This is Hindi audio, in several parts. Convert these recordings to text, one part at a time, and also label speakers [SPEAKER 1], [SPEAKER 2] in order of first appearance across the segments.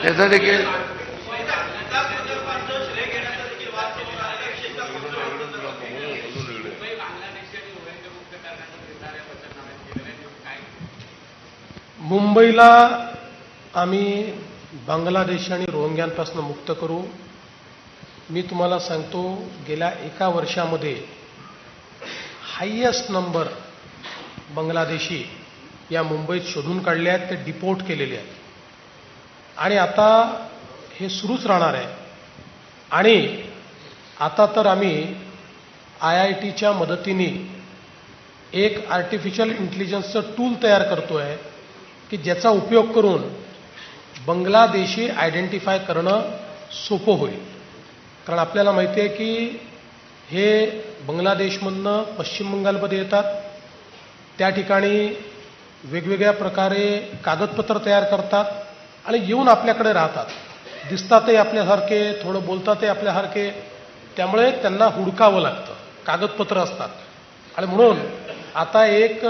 [SPEAKER 1] त्यासाठी की
[SPEAKER 2] मुंबईला आम्ही बांगलादेशी आणि रोहिंग्यांपासून मुक्त करू. मी तुम्हाला सांगतो, गेल्या एका वर्षामध्ये हायेस्ट नंबर बांगलादेशी या मुंबईत शोधून काढले आहेत, ते डिपोर्ट केलेले आहेत आणि आता हे सुरूच राहणार आहे. आणि आता तर आम्ही IITच्या मदतीने एक आर्टिफिशियल इंटेलिजन्सचं टूल तयार करतोय की ज्याचा उपयोग करून बांगलादेशी आयडेंटिफाय करणं सोपं होईल. कारण आपल्याला माहिती आहे की हे बांगलादेशमधनं पश्चिम बंगालमध्ये येतात, त्या ठिकाणी वेगवेगळ्या प्रकारे कागदपत्र तयार करतात आणि येऊन आपल्याकडे राहतात. दिसतातही आपल्यासारखे, थोडं बोलतातही आपल्यासारखे, त्यामुळे त्यांना हुडकावं लागतं, कागदपत्र असतात. आणि म्हणून आता एक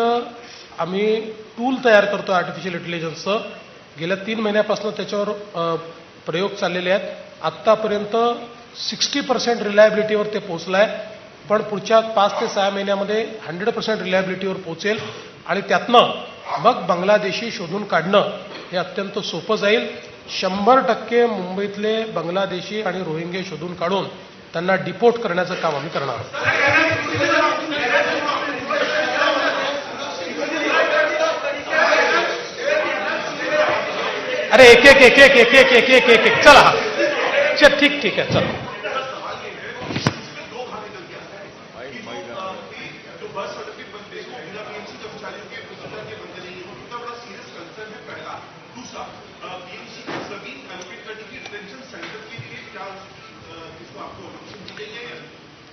[SPEAKER 2] आम्ही टूल तयार करतो आर्टिफिशियल इंटेलिजन्सचं. गेल्या 3 महिन्यापासून त्याच्यावर प्रयोग चाललेले आहेत. आत्तापर्यंत 60% रिलायबिलिटीवर ते पोहोचलं आहे, पण पुढच्या 5 ते 6 महिन्यामध्ये 100% रिलायबिलिटीवर पोहोचेल आणि त्यातनं मग बांगलादेशी शोधून काढणं हे अत्यंत सोपं जाईल. 100% मुंबईतले बांगलादेशी आणि रोहिंगे शोधून काढून त्यांना डिपोर्ट करण्याचं काम आम्ही करणार आहोत. अरे एक एक चला. चल ठीक है चलो.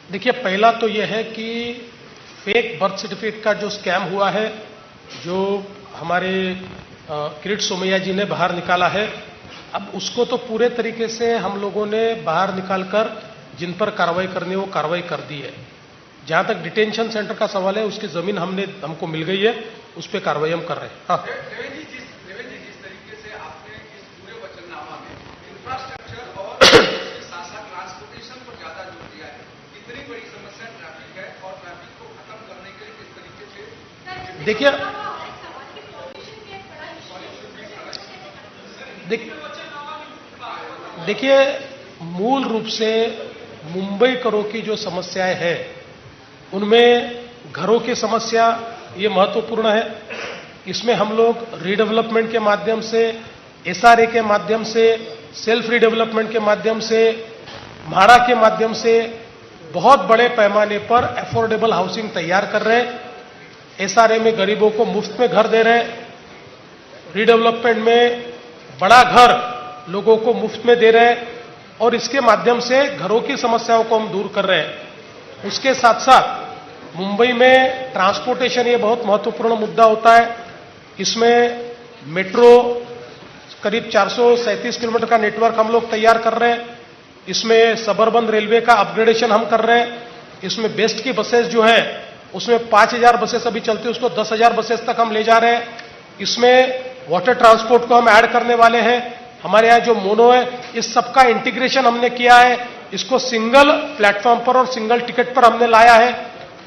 [SPEAKER 2] देखिए, पहला तो यह है कि फेक बर्थ सर्टिफिकेट का जो स्कैम हुआ है, जो हमारे किरीट सोमैया जी ने बाहर निकाला है, अब उसको तो पूरे तरीके से हम लोगों ने बाहर निकालकर जिन पर कार्रवाई करनी है वो कार्रवाई कर दी है. जहां तक डिटेंशन सेंटर का सवाल है, उसकी जमीन हमको मिल गई है, उस पर कार्रवाई हम कर रहे हैं. हाँ,
[SPEAKER 3] जिस तरीके से आपने इस पूरे वचननामा में इंफ्रास्ट्रक्चर और ट्रांसपोर्टेशन को ज्यादा जोर दिया है, इतनी बड़ी समस्या ट्रैफिक है और ट्रैफिक को खत्म करने के लिए किस तरीके से
[SPEAKER 2] देखिए मूल रूप से मुंबई करों की जो समस्याएं हैं, उनमें घरों की समस्या ये महत्वपूर्ण है. इसमें हम लोग रीडेवलपमेंट के माध्यम से, SRA के माध्यम से, सेल्फ रीडेवलपमेंट के माध्यम से, म्हाड़ा के माध्यम से बहुत बड़े पैमाने पर अफोर्डेबल हाउसिंग तैयार कर रहे हैं. SRA में गरीबों को मुफ्त में घर दे रहे हैं, रीडेवलपमेंट में बड़ा घर लोगों को मुफ्त में दे रहे हैं और इसके माध्यम से घरों की समस्याओं को हम दूर कर रहे हैं. उसके साथ साथ मुंबई में ट्रांसपोर्टेशन ये बहुत महत्वपूर्ण मुद्दा होता है. इसमें मेट्रो करीब 437 किलोमीटर का नेटवर्क हम लोग तैयार कर रहे हैं. इसमें सबअर्बन रेलवे का अपग्रेडेशन हम कर रहे हैं. इसमें बेस्ट की बसेस जो है, उसमें 5000 बसेस अभी चलती है, उसको 10,000 बसेस तक हम ले जा रहे हैं. इसमें वाटर ट्रांसपोर्ट को हम ऐड करने वाले हैं. हमारे यहाँ जो मोनो है, इस सबका इंटीग्रेशन हमने किया है. इसको सिंगल प्लेटफॉर्म पर और सिंगल टिकट पर हमने लाया है.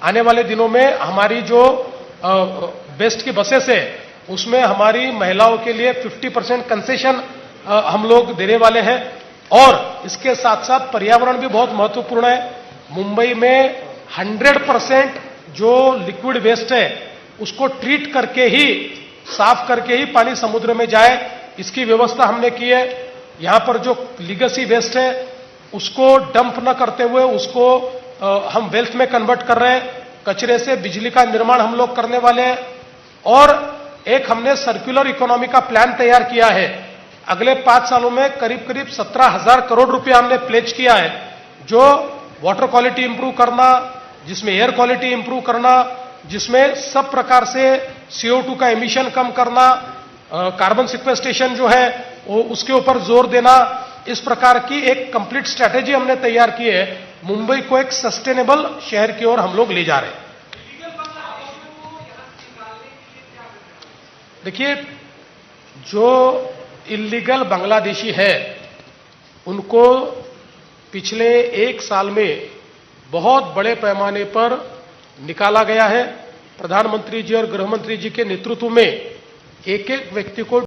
[SPEAKER 2] आने वाले दिनों में हमारी जो बेस्ट की बसेस है, उसमें हमारी महिलाओं के लिए 50% कंसेशन हम लोग देने वाले हैं. और इसके साथ साथ पर्यावरण भी बहुत महत्वपूर्ण है. मुंबई में 100% जो लिक्विड वेस्ट है, उसको ट्रीट करके ही, साफ करके ही पानी समुद्र में जाए, इसकी व्यवस्था हमने की है. यहां पर जो लीगेसी वेस्ट है, उसको डंप न करते हुए उसको हम वेल्थ में कन्वर्ट कर रहे हैं. कचरे से बिजली का निर्माण हम लोग करने वाले हैं. और एक हमने सर्कुलर इकोनॉमी का प्लान तैयार किया है. अगले 5 सालों में करीब करीब 17,000 करोड़ रुपया हमने प्लेज किया है, जो वाटर क्वालिटी इंप्रूव करना, जिसमें एयर क्वालिटी इंप्रूव करना, जिसमें सब प्रकार से CO2 का एमिशन कम करना, कार्बन सिक्वेस्ट्रेशन जो है वो उसके ऊपर जोर देना, इस प्रकार की एक कंप्लीट स्ट्रैटेजी हमने तैयार की है. मुंबई को एक सस्टेनेबल शहर की ओर हम लोग ले जा रहे हैं. देखिए, जो इल्लीगल बांग्लादेशी है उनको पिछले 1 साल में बहुत बड़े पैमाने पर निकाला गया है। प्रधानमंत्री जी और गृह मंत्री जी के नेतृत्व में एक एक व्यक्ति को